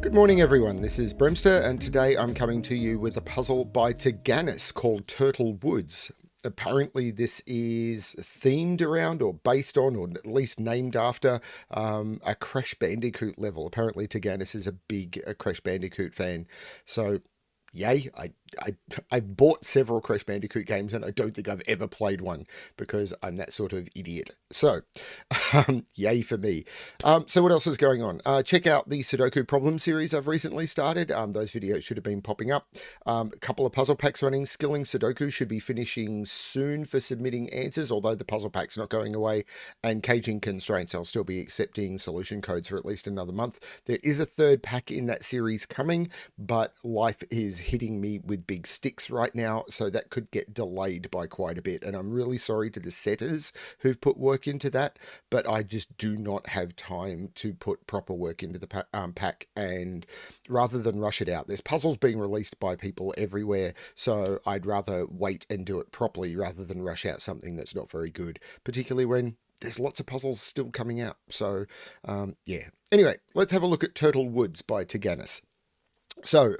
Good morning everyone, this is Bremster and today I'm coming to you with a puzzle by Tyrgannus called Turtle Woods. Apparently this is themed around or based on or at least named after a Crash Bandicoot level. Apparently Tyrgannus is a big Crash Bandicoot fan, so yay. I've bought several Crash Bandicoot games and I don't think I've ever played one because I'm that sort of idiot. So, yay for me. So what else is going on? Check out the Sudoku problem series I've recently started. Those videos should have been popping up. A couple of puzzle packs running. Skilling Sudoku should be finishing soon for submitting answers, although the puzzle pack's not going away. And Caging Constraints, I'll still be accepting solution codes for at least another month. There is a third pack in that series coming, but life is hitting me with big sticks right now, so that could get delayed by quite a bit, and I'm really sorry to the setters who've put work into that, but I just do not have time to put proper work into the pack, and rather than rush it out, there's puzzles being released by people everywhere, so I'd rather wait and do it properly rather than rush out something that's not very good, particularly when there's lots of puzzles still coming out. So yeah, anyway, let's have a look at Turtle Woods by Tyrgannus. So,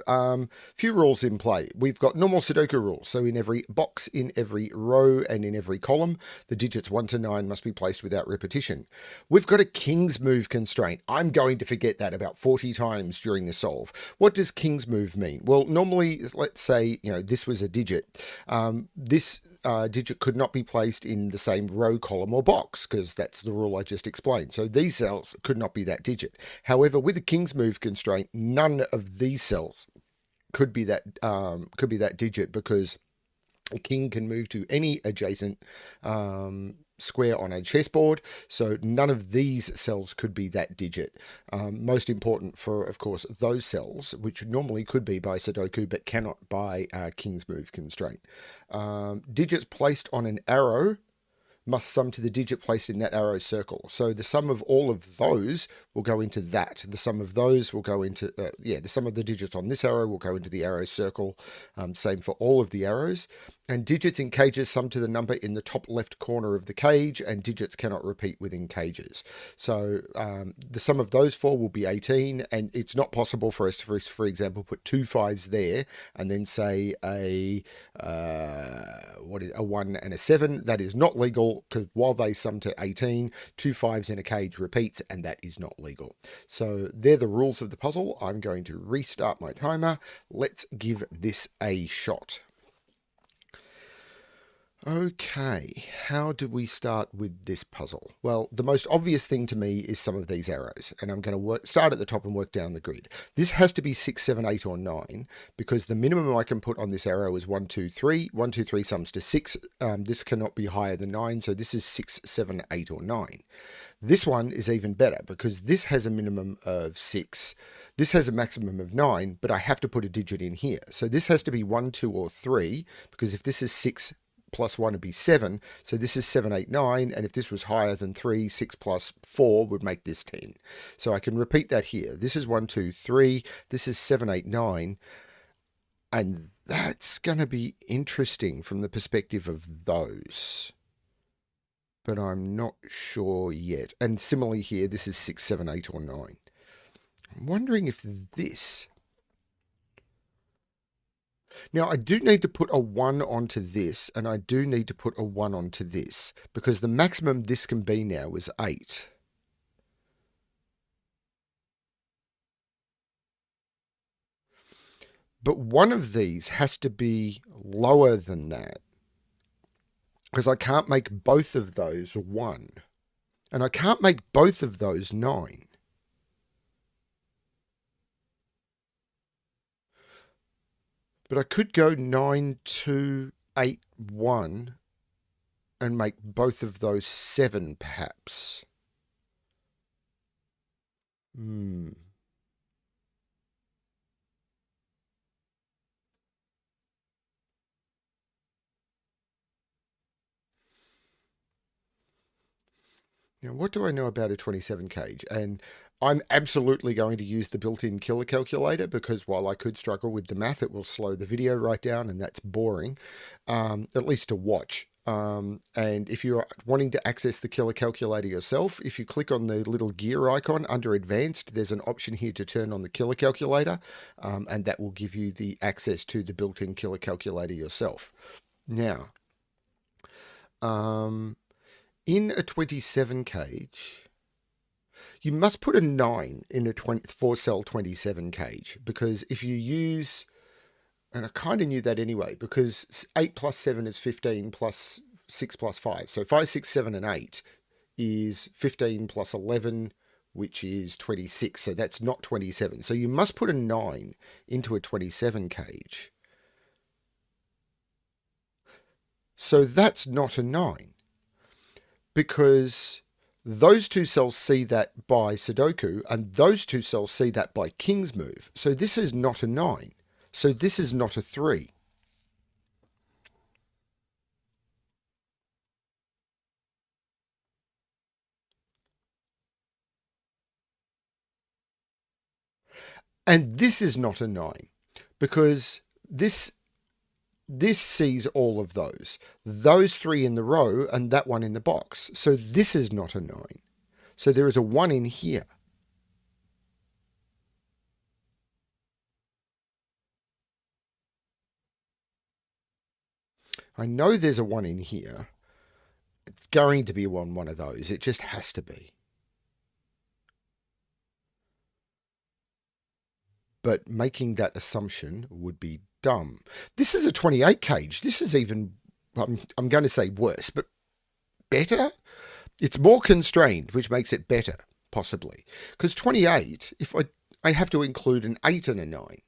few rules in play. We've got normal Sudoku rules. So in every box, in every row, and in every column, the digits 1 to 9 must be placed without repetition. We've got a King's Move constraint. I'm going to forget that about 40 times during the solve. What does King's Move mean? Well, normally, let's say, this was a digit. This digit could not be placed in the same row, column, or box, because that's the rule I just explained. So these cells could not be that digit. However, with the King's Move constraint, none of these cells could be that digit, because a king can move to any adjacent square on a chessboard, so none of these cells could be that digit. Most important for, of course, those cells, which normally could be by Sudoku but cannot by King's Move constraint. Digits placed on an arrow must sum to the digit placed in that arrow circle. So the sum of all of those will go into that. The sum of those will go into, the sum of the digits on this arrow will go into the arrow circle. Same for all of the arrows. And digits in cages sum to the number in the top left corner of the cage, and digits cannot repeat within cages. So the sum of those four will be 18, and it's not possible for us to, for example, put 2 5s there and then say a 1 and a 7. That is not legal, because while they sum to 18, 2 5s in a cage repeats, and that is not legal. So they're the rules of the puzzle. I'm going to restart my timer. Let's give this a shot. Okay, how do we start with this puzzle? Well, the most obvious thing to me is some of these arrows, and I'm going to start at the top and work down the grid. This has to be 6, 7, 8, or 9, because the minimum I can put on this arrow is 1, 2, 3. 1, 2, 3 sums to 6. This cannot be higher than 9, so this is 6, 7, 8, or 9. This one is even better, because this has a minimum of 6. This has a maximum of 9, but I have to put a digit in here. So this has to be 1, 2, or 3, because if this is 6, plus 1 would be 7, so this is 7, 8, 9, and if this was higher than 3, 6 plus 4 would make this 10. So I can repeat that here. This is 1, 2, 3, this is 7, 8, 9, and that's going to be interesting from the perspective of those. But I'm not sure yet. And similarly here, this is 6, 7, 8, or 9. I'm wondering if this... Now, I do need to put a 1 onto this, and I do need to put a 1 onto this, because the maximum this can be now is 8. But one of these has to be lower than that, because I can't make both of those 1. And I can't make both of those 9. But I could go 9, 2, 8, 1 and make both of those 7, perhaps. Now, what do I know about a 27 cage? And I'm absolutely going to use the built-in killer calculator, because while I could struggle with the math, it will slow the video right down, and that's boring, at least to watch. And if you're wanting to access the killer calculator yourself, if you click on the little gear icon under advanced, there's an option here to turn on the killer calculator, and that will give you the access to the built-in killer calculator yourself. Now, in a 27 cage, you must put a 9 in a 4-cell 27 cage, because if you use, and I kind of knew that anyway, because 8 plus 7 is 15 plus 6 plus 5. So 5, 6, 7, and 8 is 15 plus 11, which is 26. So that's not 27. So you must put a 9 into a 27 cage. So that's not a 9, because those two cells see that by Sudoku, and those two cells see that by King's move. So this is not a 9. So this is not a 3. And this is not a 9, because this sees all of those. Those 3 in the row and that one in the box. So this is not a 9. So there is a 1 in here. I know there's a 1 in here. It's going to be one of those. It just has to be. But making that assumption would be dumb. This is a 28 cage. This is even, I'm going to say worse, but better? It's more constrained, which makes it better, possibly. Because 28, if I have to include an 8 and a 9.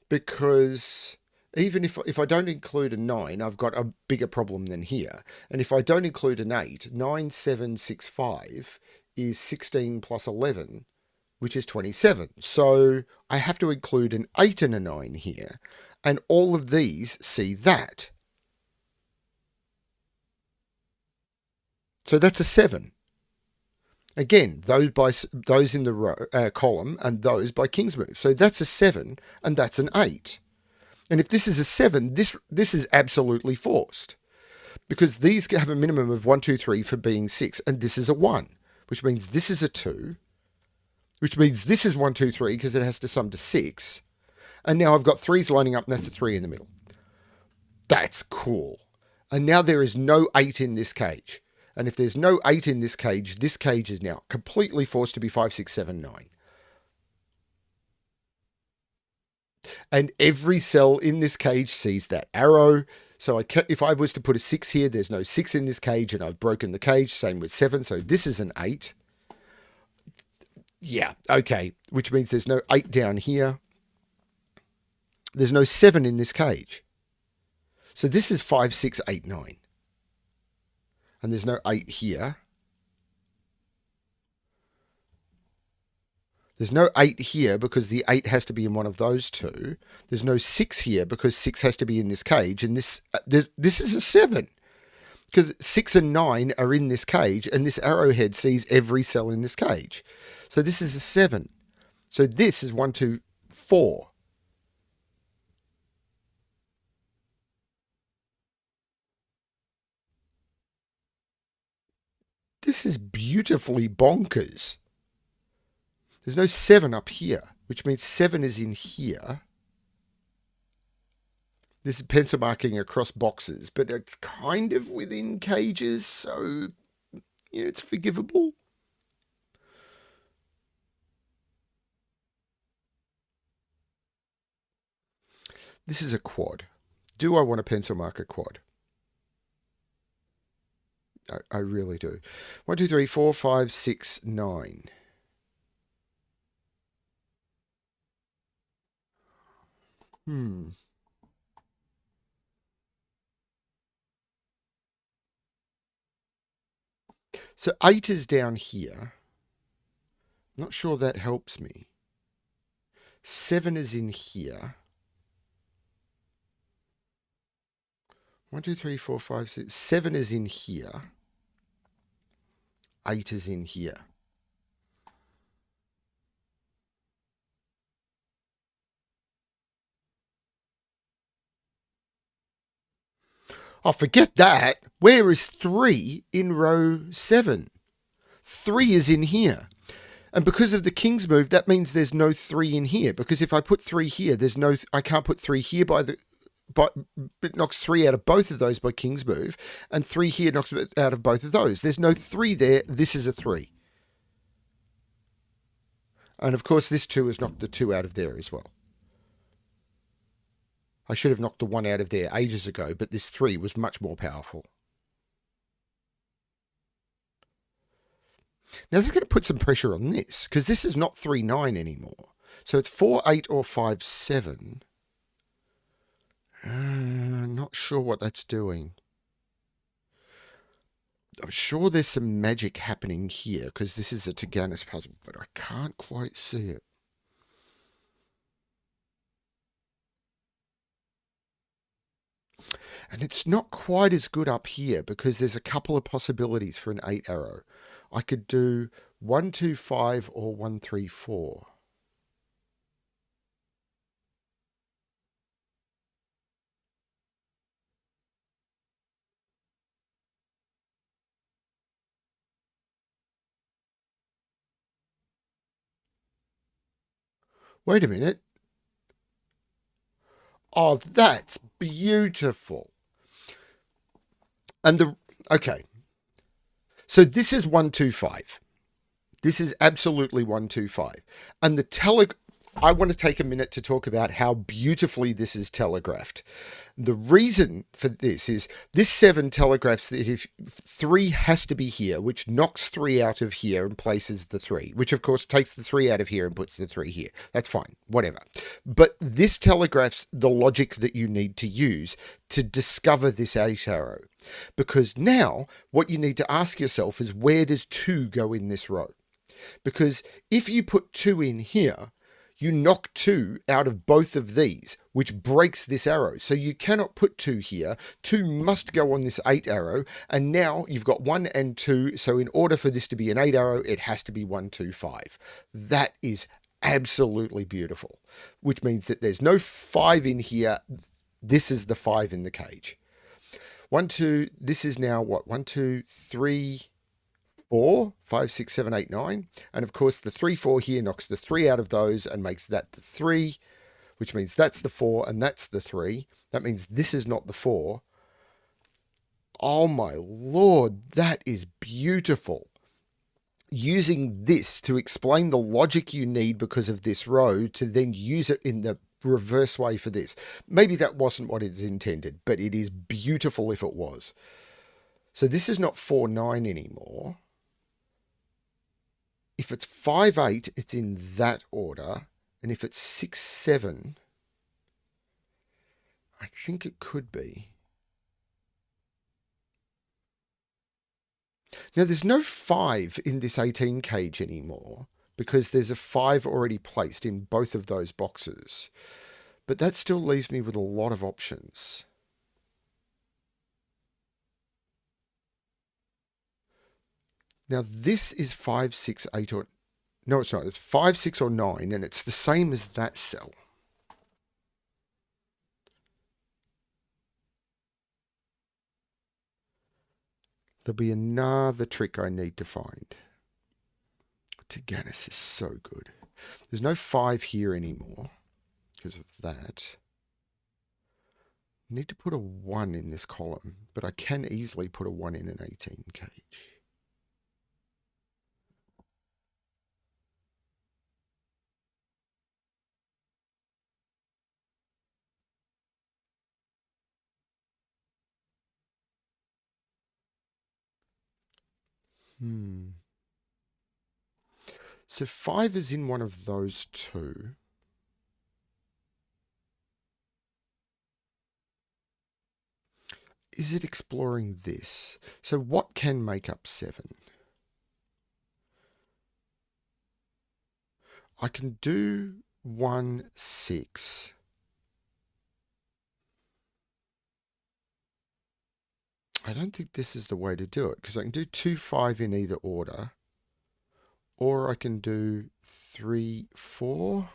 Because even if I don't include a 9, I've got a bigger problem than here. And if I don't include an 8, 9, 7, 6, 5 is 16 plus 11, which is 27. So I have to include an 8 and a 9 here. And all of these see that. So that's a 7. Again, those in the row, column, and those by King's move. So that's a 7, and that's an 8. And if this is a 7, this is absolutely forced, because these have a minimum of 1, 2, 3 for being 6, and this is a 1, which means this is a 2, which means this is 1, 2, 3 because it has to sum to 6. And now I've got 3s lining up, and that's a 3 in the middle. That's cool. And now there is no 8 in this cage. And if there's no 8 in this cage is now completely forced to be 5, 6, 7, 9. And every cell in this cage sees that arrow. So if I was to put a 6 here, there's no 6 in this cage, and I've broken the cage. Same with 7. So this is an 8. Yeah, okay. Which means there's no 8 down here. There's no 7 in this cage. So this is 5, 6, 8, 9. And there's no 8 here. There's no 8 here because the 8 has to be in one of those two. There's no 6 here because 6 has to be in this cage. And this is a 7. Because 6 and 9 are in this cage, and this arrowhead sees every cell in this cage. So this is a 7. So this is 1, 2, 4. This is beautifully bonkers. There's no 7 up here, which means 7 is in here. This is pencil marking across boxes, but it's kind of within cages, so yeah, it's forgivable. This is a quad. Do I want to pencil mark a quad? I really do. 1, 2, 3, 4, 5, 6, 9. So 8 is down here. Not sure that helps me. 7 is in here. 1, 2, 3, 4, 5, 6. 7 is in here. 8 is in here. Oh, forget that. Where is 3 in row 7? 3 is in here. And because of the king's move, that means there's no 3 in here. Because if I put 3 here, there's no. I can't put 3 here but it knocks 3 out of both of those by king's move, and 3 here knocks it out of both of those. There's no 3 there. This is a 3. And of course, this 2 has knocked the 2 out of there as well. I should have knocked the 1 out of there ages ago, but this 3 was much more powerful. Now, this is going to put some pressure on this, because this is not 3-9 anymore. So it's 4-8 or 5-7. Not sure what that's doing. I'm sure there's some magic happening here, because this is a Tyrgannus puzzle, but I can't quite see it. And it's not quite as good up here, because there's a couple of possibilities for an 8 arrow. I could do 1, 2, 5 or 1, 3, 4. Wait a minute. Oh, that's beautiful. And okay. So this is 1, 2, 5. This is absolutely 1, 2, 5. And I want to take a minute to talk about how beautifully this is telegraphed. The reason for this is this 7 telegraphs that if 3 has to be here, which knocks 3 out of here and places the 3, which of course takes the 3 out of here and puts the 3 here. That's fine, whatever. But this telegraphs the logic that you need to use to discover this 8 arrow. Because now what you need to ask yourself is, where does 2 go in this row? Because if you put 2 in here, you knock 2 out of both of these, which breaks this arrow. So you cannot put 2 here. 2 must go on this 8 arrow. And now you've got 1 and 2. So in order for this to be an 8 arrow, it has to be 1, 2, 5. That is absolutely beautiful, which means that there's no 5 in here. This is the 5 in the cage. 1, 2, this is now what? 1, 2, 3, 4, 5, 6, 7, 8, 9. And of course, the 3, 4 here knocks the 3 out of those and makes that the 3, which means that's the 4 and that's the 3. That means this is not the 4. Oh my Lord, that is beautiful. Using this to explain the logic you need because of this row to then use it in the reverse way for this. Maybe that wasn't what it's intended, but it is beautiful if it was. So this is not 4, 9 anymore. If it's 5, 8, it's in that order. And if it's 6, 7, I think it could be. Now, there's no 5 in this 18 cage anymore because there's a 5 already placed in both of those boxes. But that still leaves me with a lot of options. Now, this is 5, 6, 8, or... No, it's not. It's 5, 6, or 9, and it's the same as that cell. There'll be another trick I need to find. Tyrgannus is so good. There's no 5 here anymore because of that. I need to put a 1 in this column, but I can easily put a 1 in an 18 cage. So 5 is in one of those 2. Is it exploring this? So what can make up 7? I can do 1, 6. I don't think this is the way to do it because I can do 2, 5 in either order. Or I can do 3, 4.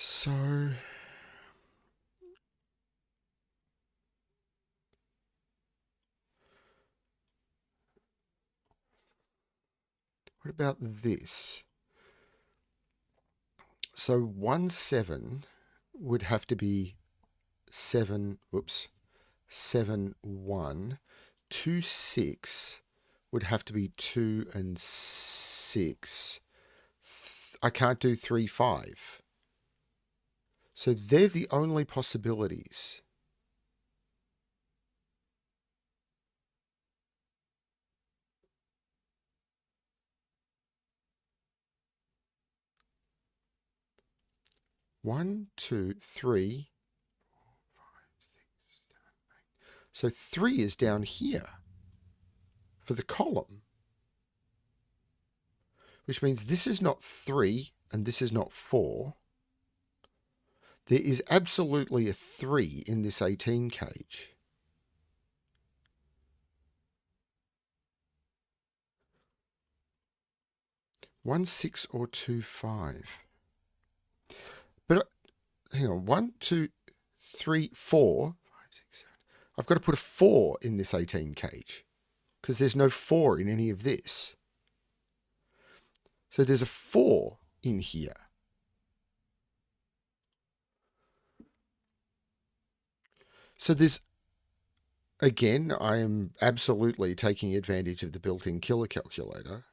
So what about this? So 1 7 would have to be 7, whoops, 7 1. 2 6 would have to be 2 and 6. I can't do 3 5. So they're the only possibilities. One, two, three, 5, 6, 7, 8. So 3 is down here for the column, which means this is not 3 and this is not 4. There is absolutely a 3 in this 18 cage. One 6 or 2 5. But hang on, 1, 2, 3, 4, 5, 6, 7. I've got to put a 4 in this 18 cage because there's no 4 in any of this. So there's a 4 in here. So there's, again, I am absolutely taking advantage of the built-in killer calculator.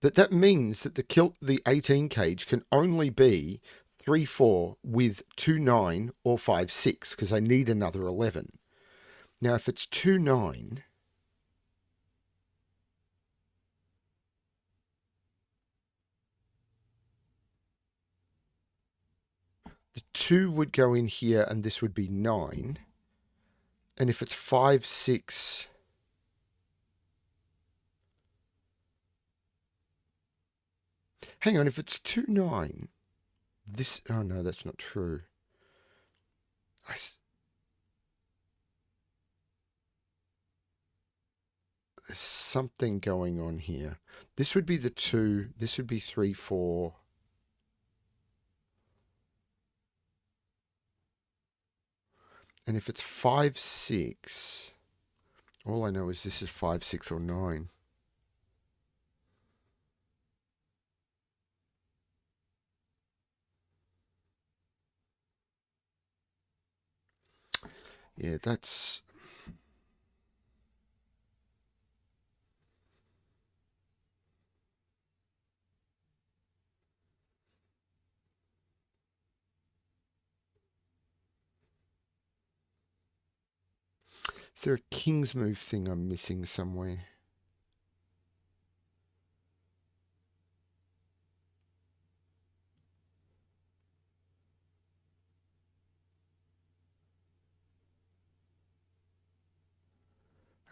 But that means that the 18 cage can only be 3 4 with 2 9 or 5 6 because I need another 11. Now if it's 2 9, the 2 would go in here and this would be 9. And if it's 5 6, hang on, if it's 2 9, this, oh no, that's not true. There's something going on here. This would be the 2, this would be 3 4. And if it's 5 6, all I know is this is 5 6 or 9. Yeah, that's... Is there a king's move thing I'm missing somewhere?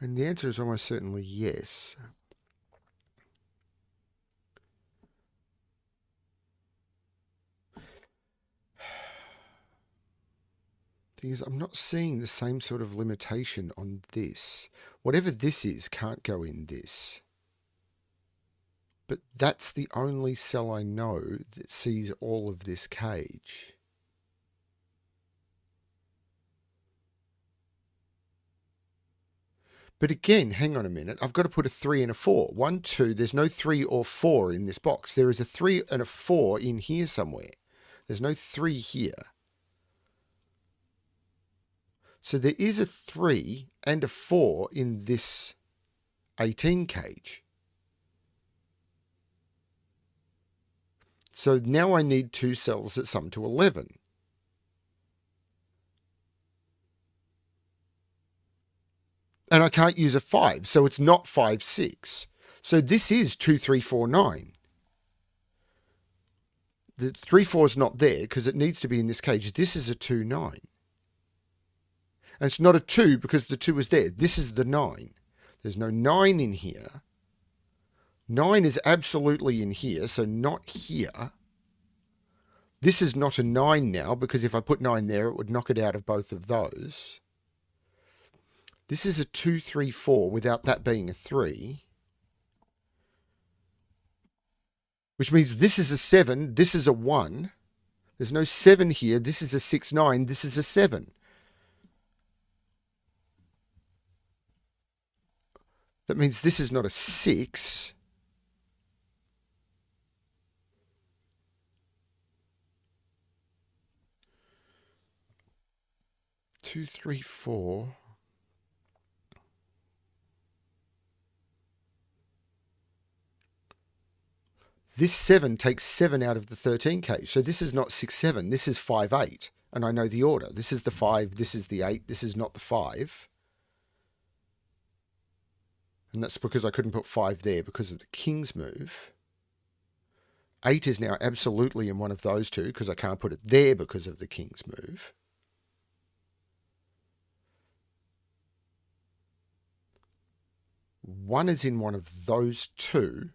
And the answer is almost certainly yes. Thing is, I'm not seeing the same sort of limitation on this. Whatever this is can't go in this. But that's the only cell I know that sees all of this cage. But again, hang on a minute. I've got to put a 3 and a 4. 1, 2, there's no 3 or 4 in this box. There is a 3 and a 4 in here somewhere. There's no 3 here. So there is a 3 and a 4 in this 18 cage. So now I need 2 cells that sum to 11. And I can't use a 5, so it's not 5 6. So this is 2 3 4 9. The 3 4 is not there because it needs to be in this cage. This is a 2 9. And it's not a 2 because the 2 is there. This is the 9. There's no 9 in here. 9 is absolutely in here, so not here. This is not a 9 now because if I put 9 there, it would knock it out of both of those. This is a 2 3 4 without that being a 3. Which means this is a 7, this is a 1. There's no 7 here. This is a 6, 9. This is a 7. That means this is not a 6. Two, three, four. This 7 takes 7 out of the 13k. So this is not 6, 7. This is 5, 8. And I know the order. This is the 5. This is the 8. This is not the 5. And that's because I couldn't put 5 there because of the king's move. 8 is now absolutely in one of those two because I can't put it there because of the king's move. One is in one of those two.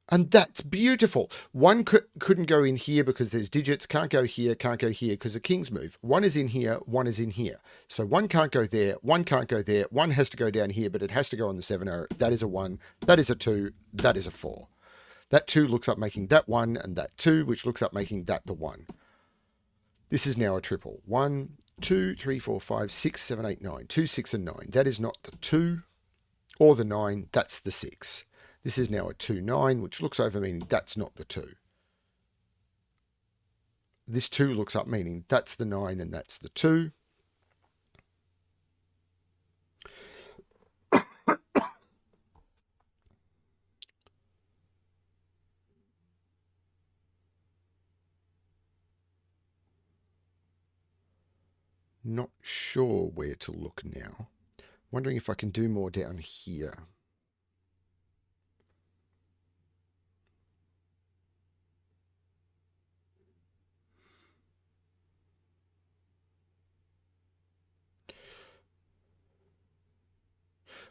And that's beautiful. One couldn't go in here because there's digits. Can't go here because of king's move. One is in here. One is in here. So one can't go there. One can't go there. One has to go down here, but it has to go on the 7 arrow. That is a 1. That is a 2. That is a 4. That 2 looks up making that 1 and that 2, which looks up making that the 1. This is now a triple. 1, 2, 3, 4, 5, 6, 7, 8, 9. 2, 6, and 9. That is not the 2 or the 9. That's the 6. This is now a 2, 9, which looks over meaning that's not the 2. This 2 looks up meaning that's the 9 and that's the 2. Not sure where to look now. Wondering if I can do more down here.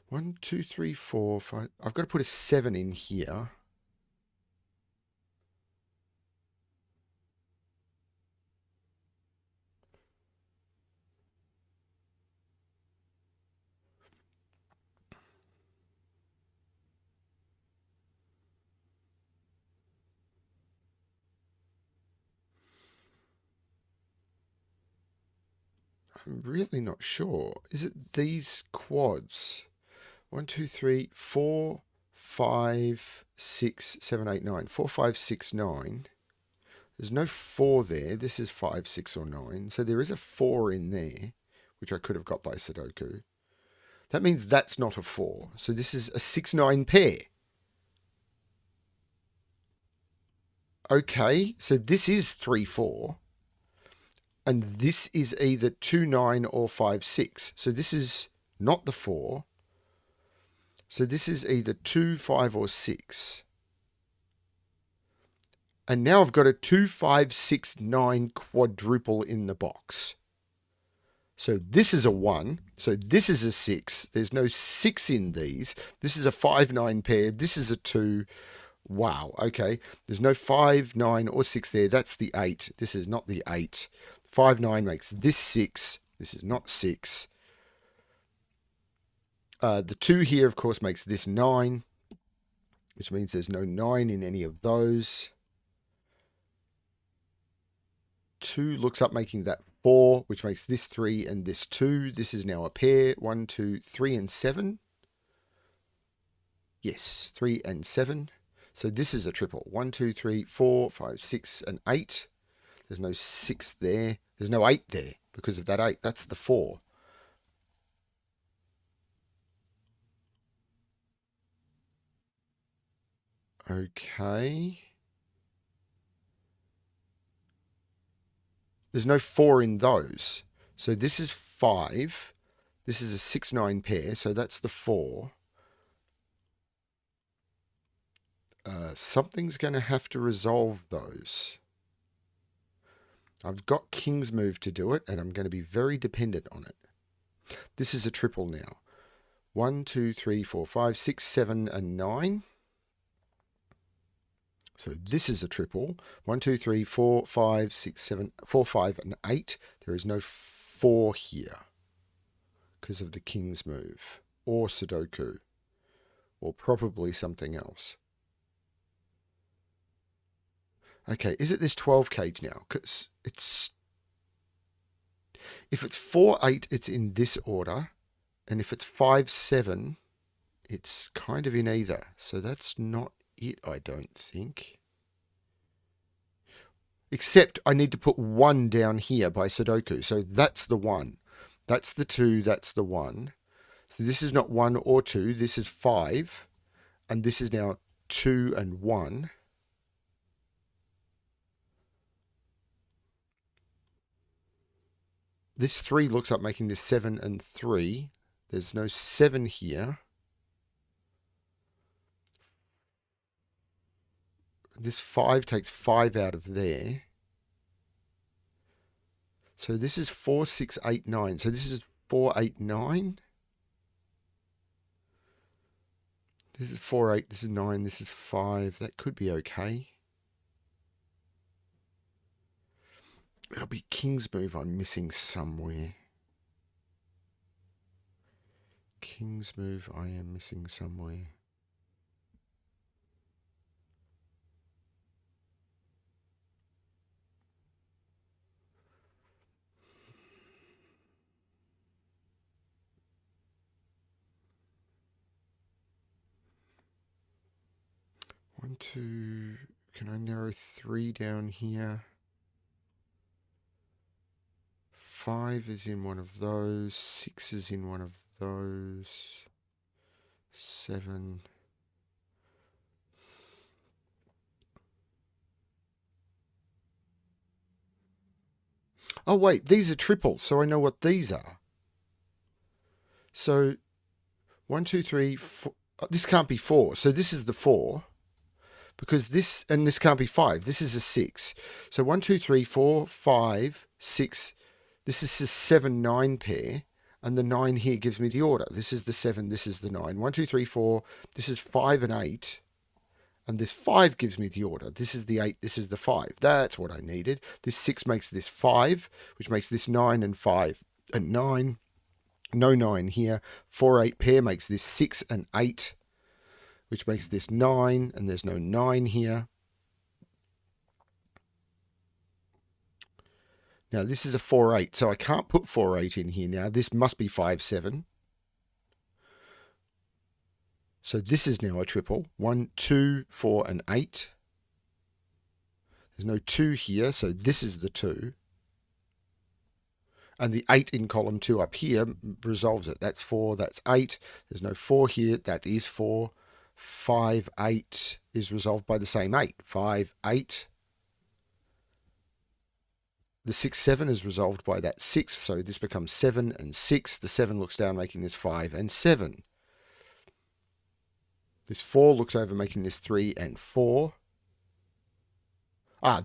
One, two, three, four, five. I've got to put a 7 in here. I'm really not sure. Is it these quads? 1, 2, 3, 4, 5, 6, 7, 8, 9. 4, 5, 6, 9. There's no 4 there. This is 5, 6, or 9. So there is a 4 in there, which I could have got by Sudoku. That means that's not a 4. So this is a 6, 9 pair. Okay, so this is 3, 4. And this is either 2, 9 or 5, 6. So this is not the 4. So this is either 2, 5, or 6. And now I've got a 2, 5, 6, 9 quadruple in the box. So this is a 1. So this is a 6. There's no 6 in these. This is a 5, 9 pair. This is a 2. Wow. Okay. There's no 5, 9, or 6 there. That's the 8. This is not the 8. 5, 9 makes this 6. This is not 6. The 2 here, of course, makes this 9, which means there's no 9 in any of those. 2 looks up making that 4, which makes this 3 and this 2. This is now a pair. 1, 2, 3, and 7. Yes, 3 and 7. So this is a triple. 1, 2, 3, 4, 5, 6, and 8. There's no 6 there. There's no 8 there because of that 8. That's the 4. Okay. There's no 4 in those. So this is 5. This is a 6, 9 pair. So that's the 4. Something's going to have to resolve those. I've got king's move to do it, and I'm going to be very dependent on it. This is a triple now. 1, 2, 3, 4, 5, 6, 7, and 9. So this is a triple. 1, 2, 3, 4, 5, 6, 7, 4, 5, and 8. There is no 4 here because of the king's move, or Sudoku, or probably something else. Okay, is it this 12 cage now? Because if it's 4, 8, it's in this order. And if it's 5, 7, it's kind of in either. So that's not it, I don't think. Except I need to put 1 down here by Sudoku. So that's the 1. That's the 2, that's the 1. So this is not 1 or 2, this is 5. And this is now 2 and 1. This 3 looks like making this 7 and 3. There's no 7 here. This 5 takes 5 out of there. So this is 4, 6, 8, 9. So this is 4, 8, 9. This is 4, 8. This is 9. This is 5. That could be okay. It'll be King's Move I'm missing somewhere. King's Move I am missing somewhere. One, two. Can I narrow 3 down here? 5 is in one of those. 6 is in one of those. 7. Oh, wait, these are triples, so I know what these are. So 1, 2, 3, 4. This can't be 4, so this is the 4. Because this, and this can't be 5. This is a 6. So 1, 2, 3, 4, 5, 6. This is a 7, 9 pair. And the 9 here gives me the order. This is the 7, this is the 9. 1, 2, 3, 4. This is 5 and 8. And this 5 gives me the order. This is the 8, this is the 5. That's what I needed. This 6 makes this 5, which makes this 9 and 5 and 9. No 9 here. 4, 8 pair makes this 6 and 8. Which makes this 9, and there's no 9 here. Now, this is a 4, 8, so I can't put 4, 8 in here now. This must be 5, 7. So this is now a triple. 1, 2, 4, and 8. There's no 2 here, so this is the 2. And the 8 in column 2 up here resolves it. That's 4, that's 8. There's no 4 here, that is 4. 5, 8 is resolved by the same 8. 5, 8. The 6, 7 is resolved by that 6, so this becomes 7 and 6. The 7 looks down, making this 5 and 7. This 4 looks over, making this 3 and 4.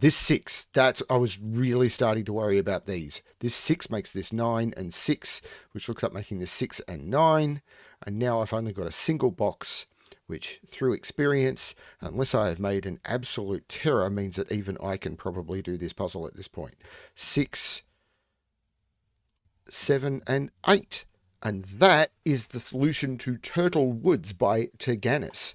This 6, I was really starting to worry about these. This 6 makes this 9 and 6, which looks like making this 6 and 9. And now I've only got a single box, which through experience, unless I have made an absolute terror, means that even I can probably do this puzzle at this point. 6, 7, and 8. And that is the solution to Turtle Woods by Tyrgannus.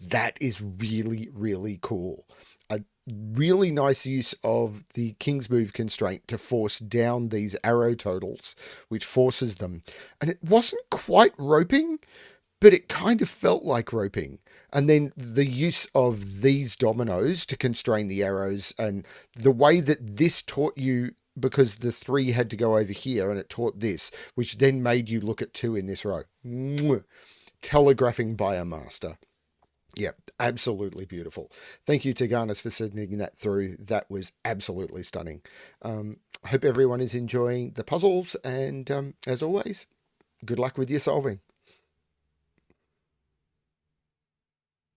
That is really, really cool. A really nice use of the King's Move constraint to force down these arrow totals, which forces them. And it wasn't quite roping, but it kind of felt like roping. And then the use of these dominoes to constrain the arrows, and the way that this taught you, because the 3 had to go over here and it taught this, which then made you look at 2 in this row. Telegraphing by a master. Yeah, absolutely beautiful. Thank you, Tyrgannus, for sending that through. That was absolutely stunning. I hope everyone is enjoying the puzzles, and as always, good luck with your solving.